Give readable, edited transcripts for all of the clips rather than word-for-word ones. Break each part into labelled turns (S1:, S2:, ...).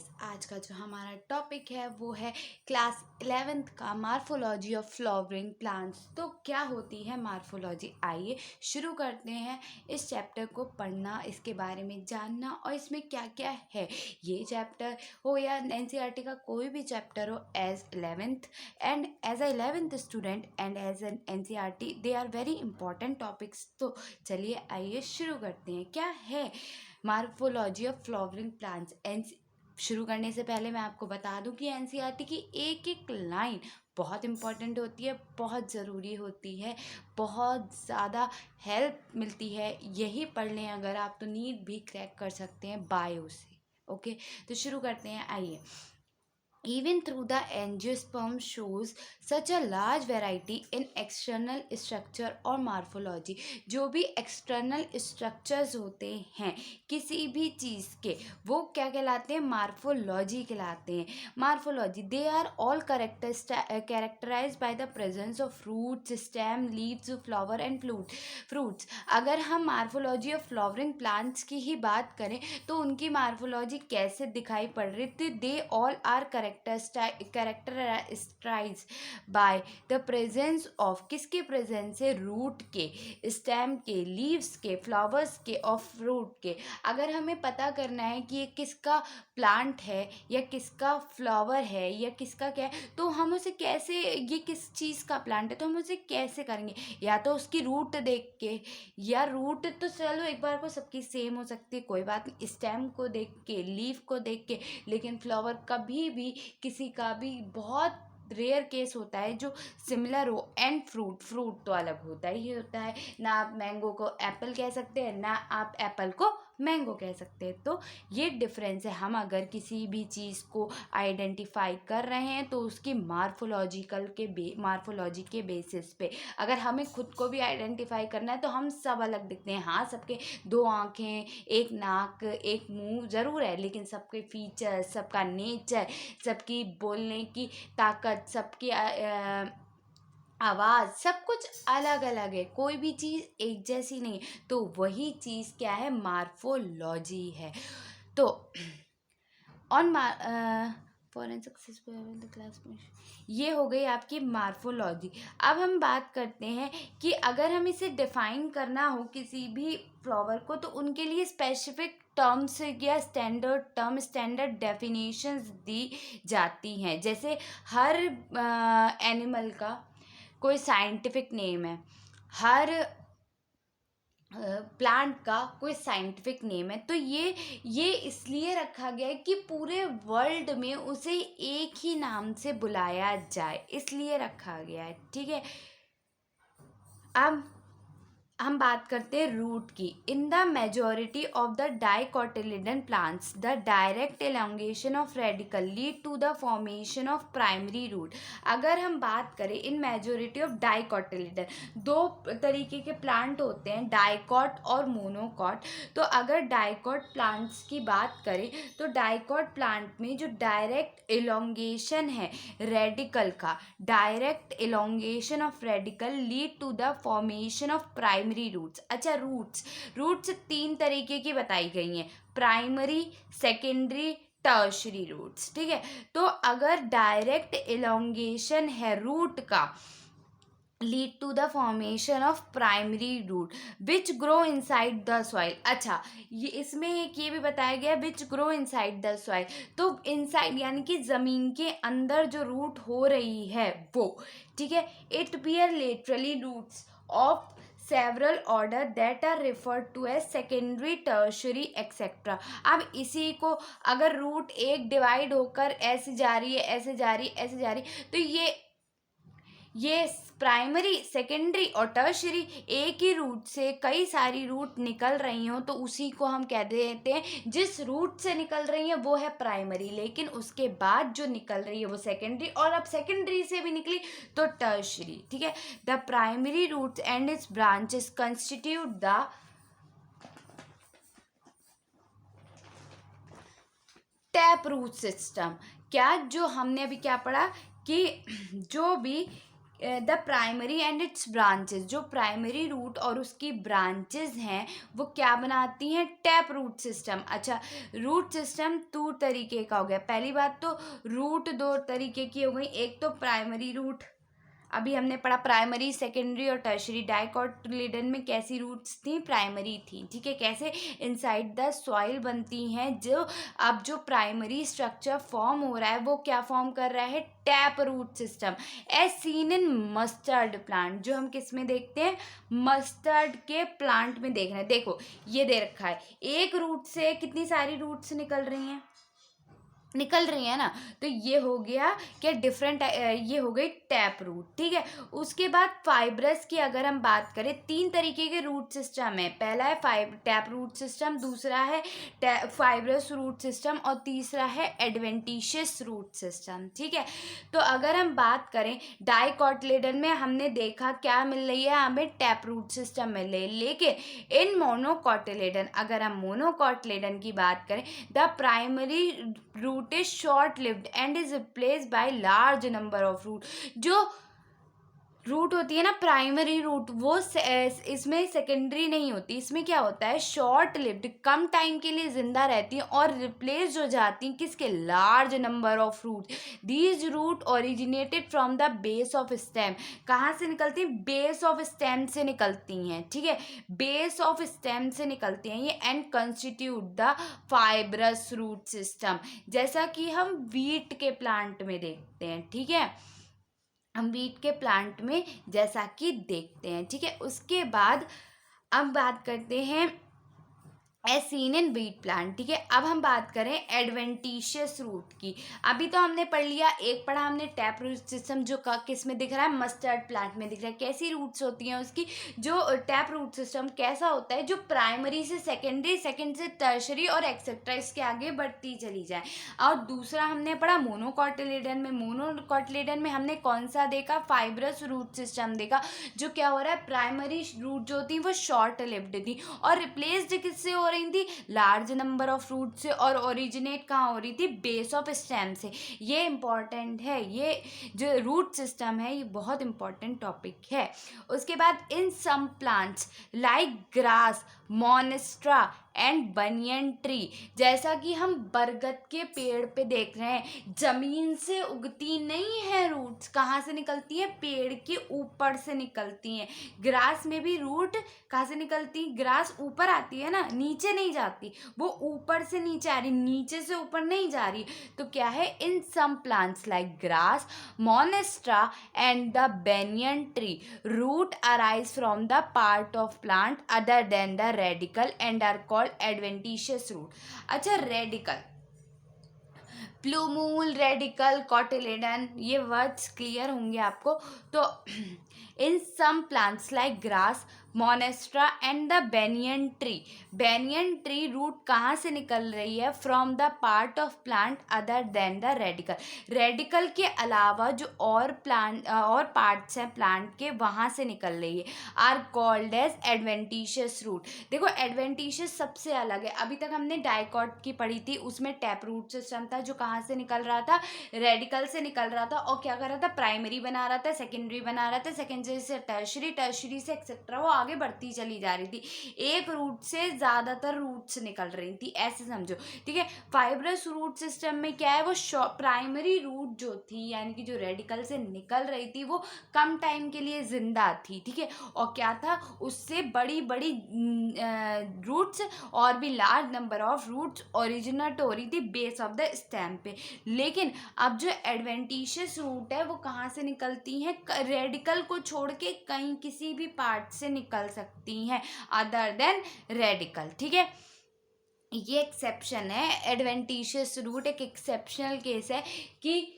S1: Guys, आज का जो हमारा टॉपिक है वो है क्लास 11th का मार्फोलॉजी ऑफ फ्लावरिंग प्लांट्स। तो क्या होती है मार्फोलॉजी, आइए शुरू करते हैं इस चैप्टर को पढ़ना, इसके बारे में जानना और इसमें क्या क्या है। ये चैप्टर हो या एनसीईआरटी का कोई भी चैप्टर हो, as 11th and as a 11th student and as an NCERT they are very important topics. तो चलिए आइए शुरू करते हैं। क्या है मार्फोलॉजी ऑफ फ्लावरिंग प्लांट्स? शुरू करने से पहले मैं आपको बता दूं कि एनसीईआरटी की एक एक लाइन बहुत इंपॉर्टेंट होती है, बहुत ज़रूरी होती है, बहुत ज़्यादा हेल्प मिलती है। यही पढ़ लें अगर आप तो नीट भी क्रैक कर सकते हैं बायो से। ओके, तो शुरू करते हैं, आइए। Even through the angiosperm shows such a large variety in external structure और morphology। जो भी external structures होते हैं किसी भी चीज़ के, वो क्या कहलाते हैं? मार्फोलॉजी कहलाते हैं। Morphology, they are all characterized by the presence of roots, stem, leaves, flower and fruits। अगर हम मार्फोलॉजी ऑफ फ्लावरिंग प्लांट्स की ही बात करें तो उनकी मार्फोलॉजी कैसे दिखाई पड़ रही थी? They all are characterize by the presence of, किसके प्रेजेंस से? रूट के, स्टेम के, लीव्स के, फ्लावर्स के और फ्रूट के। अगर हमें पता करना है कि ये किसका प्लांट है या किसका फ्लावर है या किसका क्या है, तो हम उसे कैसे, ये किस चीज़ का प्लांट है तो हम उसे कैसे करेंगे? या तो उसकी रूट देख के, या रूट तो चलो एक बार को सबकी सेम हो सकती है, कोई बात नहीं, स्टेम को देख के, लीफ को देख के। लेकिन फ्लावर कभी भी, किसी का भी बहुत रेयर केस होता है जो सिमिलर हो। एंड फ्रूट तो अलग होता ही होता है। ना आप मैंगो को एप्पल कह सकते हैं, ना आप एप्पल को मैंगो कह सकते हैं। तो ये डिफरेंस है। हम अगर किसी भी चीज़ को आइडेंटिफाई कर रहे हैं तो उसकी मार्फोलॉजी के बेसिस पे, अगर हमें खुद को भी आइडेंटिफाई करना है तो हम सब अलग दिखते हैं। हाँ, सबके दो आँखें, एक नाक, एक मुंह ज़रूर है, लेकिन सबके फीचर्स, सबका नेचर, सबकी बोलने की ताकत, सबकी आवाज़, सब कुछ अलग अलग है। कोई भी चीज़ एक जैसी नहीं। तो वही चीज़ क्या है? मार्फोलॉजी है। तो on for an successful the class में, ये हो गई आपकी मार्फोलॉजी। अब हम बात करते हैं कि अगर हम इसे डिफाइन करना हो किसी भी फ्लावर को, तो उनके लिए स्पेसिफिक टर्म्स या स्टैंडर्ड डेफिनेशंस दी जाती हैं। जैसे हर एनिमल का कोई साइंटिफिक नेम है, हर प्लांट का कोई साइंटिफिक नेम है। तो ये इसलिए रखा गया है कि पूरे वर्ल्ड में उसे एक ही नाम से बुलाया जाए, इसलिए रखा गया है। ठीक है, अब हम बात करते हैं रूट की। In the majority of the dicotyledon plants the direct elongation of radicle lead to the formation of primary root. अगर हम बात करें इन मेजोरिटी ऑफ डाइकोटिलिडन, दो तरीके के प्लांट होते हैं, डाइकॉट और मोनोकॉट। तो अगर डाइकॉट प्लांट्स की बात करें तो डाइकॉट प्लांट में जो डायरेक्ट एलोंगेशन है रेडिकल का, direct elongation of radicle lead to the formation of primary roots. अच्छा, रूट्स तीन तरीके की बताई गई हैं, प्राइमरी, सेकेंडरी, टर्शरी रूट्स। ठीक है, तो अगर डायरेक्ट एलोंगेशन है रूट का, lead to the formation of primary root which grow inside the soil. अच्छा, ये इसमें एक ये भी बताया गया which grow inside the soil. तो इनसाइड यानी कि ज़मीन के अंदर जो रूट हो रही है वो, ठीक है। It bear laterally roots of several order that are referred to as secondary, tertiary etcetera. अब इसी को अगर रूट एक डिवाइड होकर ऐसे जा रही है, ऐसे जा रही है, ऐसे जा रही है, तो ये प्राइमरी, सेकेंडरी और टर्शरी, एक ही रूट से कई सारी रूट निकल रही हों तो उसी को हम कह देते हैं, जिस रूट से निकल रही है वो है प्राइमरी, लेकिन उसके बाद जो निकल रही है वो सेकेंडरी, और अब सेकेंडरी से भी निकली तो टर्शरी। ठीक है, the primary roots and its branches constitute the tap root system. क्या, जो हमने अभी क्या पढ़ा कि जो भी the primary and its branches, जो प्राइमरी रूट और उसकी ब्रांचेस हैं वो क्या बनाती हैं, टैप रूट सिस्टम। अच्छा, रूट सिस्टम दो तरीके का हो गया। पहली बात तो रूट दो तरीके की हो गई, एक तो प्राइमरी रूट, अभी हमने पढ़ा प्राइमरी, सेकेंडरी और टर्शरी। डाइकोटिलेडन में कैसी रूट्स थी, प्राइमरी थी, ठीक है। कैसे, इनसाइड द सॉइल बनती हैं। जो अब जो प्राइमरी स्ट्रक्चर फॉर्म हो रहा है वो क्या फॉर्म कर रहा है, tap root system, as seen in mustard plant, जो हम किस में देखते हैं, मस्टर्ड के प्लांट में देख रहे हैं। देखो ये दे रखा है, एक रूट से कितनी सारी रूट्स निकल रही है ना, तो ये हो गया क्या, डिफरेंट, ये हो गई टैप रूट, ठीक है। उसके बाद फाइब्रस की अगर हम बात करें, तीन तरीके के रूट सिस्टम है। पहला है टैप रूट सिस्टम, दूसरा है फाइब्रस रूट सिस्टम और तीसरा है एडवेंटिशियस रूट सिस्टम, ठीक है। तो अगर हम बात करें डाइकोटिलेडन में, हमने देखा क्या मिल रही है हमें, टैप रूट सिस्टम मिल रही है। लेकिन इन मोनोकोटिलेडन, अगर हम मोनोकोटिलेडन की बात करें, the primary root is short lived and is replaced by large number of root। जो रूट होती है ना प्राइमरी रूट, वो इसमें सेकेंडरी नहीं होती। इसमें क्या होता है, शॉर्ट लिव्ड, कम टाइम के लिए जिंदा रहती हैं और रिप्लेस हो जाती हैं किसके, large number of root. These root originated from the base of stem, कहाँ से निकलती हैं, बेस ऑफ स्टेम से निकलती हैं, ठीक है, बेस ऑफ स्टेम से निकलती हैं ये, and constitute the fibrous root system, जैसा कि हम वीट के प्लांट में देखते हैं, ठीक है, हम वीट के प्लांट में जैसा कि देखते हैं, ठीक है। उसके बाद अब बात करते हैं as seen in wheat plant, ठीक है। अब हम बात करें एडवेंटिशियस रूट की। अभी तो हमने पढ़ लिया, एक पढ़ा हमने टैप रूट सिस्टम, जो किस में दिख रहा है, मस्टर्ड प्लांट में दिख रहा है। कैसी रूट्स होती हैं उसकी, जो टैप रूट सिस्टम कैसा होता है, जो प्राइमरी से सेकेंडरी, सेकेंड से टर्शरी और एक्सेट्रा इसके आगे बढ़ती चली जाए। और दूसरा हमने पढ़ा मोनोकोटिलेडन में, मोनोकोटिलेडन में हमने कौन सा देखा, फाइब्रस रूट सिस्टम देखा, जो क्या हो रहा है, प्राइमरी रूट जो थी वो शॉर्ट लिव्ड थी और रिप्लेस्ड किससे हो रही थी, लार्ज नंबर ऑफ रूट से, और ओरिजिनेट कहाँ हो रही थी, बेस ऑफ स्टेम से। ये इंपॉर्टेंट है, ये जो रूट सिस्टम है ये बहुत इंपॉर्टेंट टॉपिक है। उसके बाद in some plants like grass, monstera and banyan tree, जैसा कि हम बरगद के पेड़ पे देख रहे हैं, जमीन से उगती नहीं है रूट्स, कहाँ से निकलती है, पेड़ के ऊपर से निकलती हैं। ग्रास में भी रूट कहाँ से निकलती, ग्रास ऊपर आती है ना, नीचे नहीं जाती, वो ऊपर से नीचे आ रही, नीचे से ऊपर नहीं जा रही। तो क्या है, in some plants like grass, monstera and the banyan tree, root arise from the part of plant other than the radicle and are called adventitious root. अच्छा, रेडिकल, प्लूमूल, रेडिकल, कॉटिलेडन, ये वर्ड्स क्लियर होंगे आपको। तो in some plants like grass, monstera and the banyan tree, banyan tree root कहाँ से निकल रही है, from the part of plant other than the radicle, radicle के अलावा जो और प्लांट और पार्ट्स हैं प्लांट के वहाँ से निकल रही है, are called as adventitious root. देखो एडवेंटिशियस सबसे अलग है, अभी तक हमने डाइकॉट की पढ़ी थी, उसमें टैप रूट सिस्टम था जो कहाँ से निकल रहा था, रेडिकल से निकल रहा था, और क्या कर रहा था, प्राइमरी बना रहा था, सेकेंडरी बना रहा था, सेकेंडरी से टर्शरी, टर्शरी से एक्सेट्रा, वो आगे बढ़ती चली जा रही थी, एक रूट से ज्यादातर रूट्स निकल रही थी, ऐसे समझो, ठीक है। फाइब्रस रूट सिस्टम में क्या है, वो प्राइमरी रूट जो थी, यानी कि जो रेडिकल से निकल रही थी, वो कम टाइम के लिए जिंदा थी, ठीक है, और क्या था, उससे बड़ी बड़ी रूट्स और भी large number of roots originate हो रही थी बेस ऑफ द स्टेम पे। लेकिन अब जो एडवेंटिशियस रूट है वो कहाँ से निकलती हैं, रेडिकल को छोड़ के कहीं किसी भी पार्ट से निकल सकती हैं अदर देन रेडिकल, ठीक है। ये एक्सेप्शन है, एडवेंटिशियस रूट एक एक्सेप्शनल केस है कि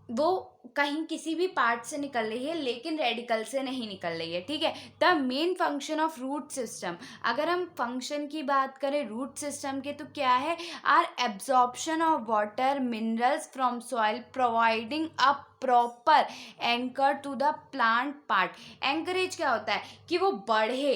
S1: वो कहीं किसी भी पार्ट से निकल रही है लेकिन रेडिकल से नहीं निकल रही है, ठीक है। The main function of root system, अगर हम फंक्शन की बात करें रूट सिस्टम के, तो क्या है, are absorption of water minerals from soil providing a proper anchor to the plant part. Anchorage क्या होता है कि वो बढ़े,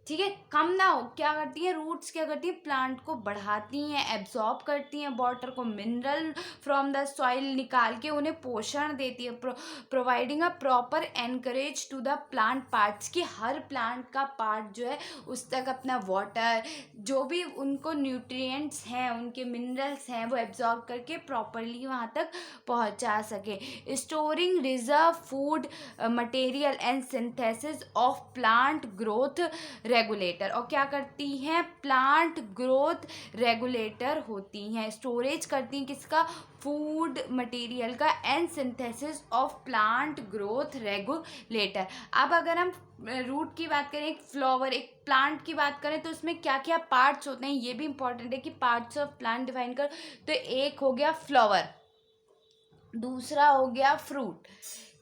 S1: ठीक है, कम ना हो। क्या करती हैं रूट्स, क्या करती हैं प्लांट को बढ़ाती हैं, एब्जॉर्ब करती हैं वाटर को, मिनरल फ्रॉम द सॉइल निकाल के उन्हें पोषण देती है, providing a proper anchorage to the plant parts, कि हर प्लांट का पार्ट जो है उस तक अपना वाटर, जो भी उनको न्यूट्रिएंट्स हैं, उनके मिनरल्स हैं, वो एब्जॉर्ब करके प्रॉपरली वहाँ तक पहुँचा सके। Storing reserve food material and synthesis of plant growth regulator, और क्या करती हैं प्लांट ग्रोथ रेगुलेटर होती हैं, स्टोरेज करती हैं किसका, फूड मटेरियल का, and synthesis of plant growth regulator. अब अगर हम रूट की बात करें, एक फ्लावर, एक प्लांट की बात करें, तो उसमें क्या क्या पार्ट्स होते हैं, ये भी इंपॉर्टेंट है कि पार्ट्स ऑफ प्लांट डिफाइन कर। तो एक हो गया फ्लावर, दूसरा हो गया फ्रूट,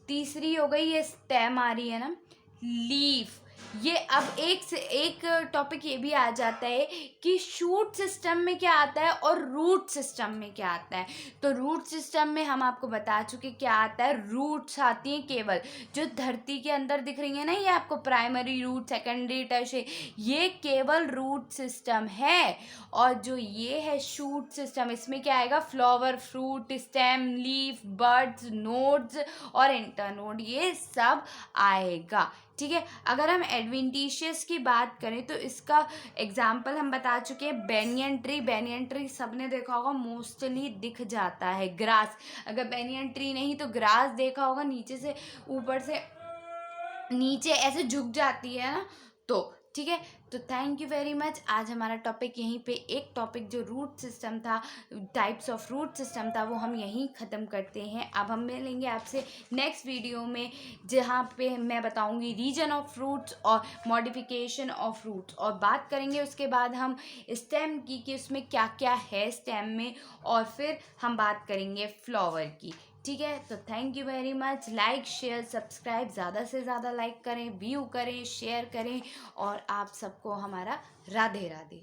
S1: तीसरी हो गई ये स्टेम आ रही है ना, लीफ। ये अब एक से एक टॉपिक ये भी आ जाता है कि शूट सिस्टम में क्या आता है और रूट सिस्टम में क्या आता है। तो रूट सिस्टम में हम आपको बता चुके क्या आता है, रूट्स आती हैं केवल जो धरती के अंदर दिख रही है ना, ये आपको प्राइमरी रूट, सेकेंडरी, टर्शियरी, ये केवल रूट सिस्टम है। और जो ये है शूट सिस्टम, इसमें क्या आएगा, flower, fruit, stem, leaf, buds, nodes और इंटरनोड, ये सब आएगा। ठीक है, अगर हम एडवेंटिशियस की बात करें तो इसका एग्जाम्पल हम बता चुके हैं, बेनियन ट्री। बेनियन ट्री सबने देखा होगा, मोस्टली दिख जाता है। ग्रास, अगर बेनियन ट्री नहीं तो ग्रास देखा होगा, नीचे से ऊपर से नीचे ऐसे झुक जाती है ना, तो ठीक है। तो थैंक यू वेरी मच। आज हमारा टॉपिक यहीं पे, एक टॉपिक जो रूट सिस्टम था, टाइप्स ऑफ रूट सिस्टम था, वो हम यहीं ख़त्म करते हैं। अब हम मिलेंगे आपसे नेक्स्ट वीडियो में, जहाँ पे मैं बताऊंगी रीजन ऑफ फ्रूट्स और मॉडिफिकेशन ऑफ फ्रूट्स, और बात करेंगे उसके बाद हम स्टेम की, कि उसमें क्या क्या है स्टेम में, और फिर हम बात करेंगे फ्लावर की। ठीक है, तो thank you very much. Like, share, subscribe, ज़्यादा से ज़्यादा लाइक करें, व्यू करें, शेयर करें, और आप सबको हमारा राधे राधे।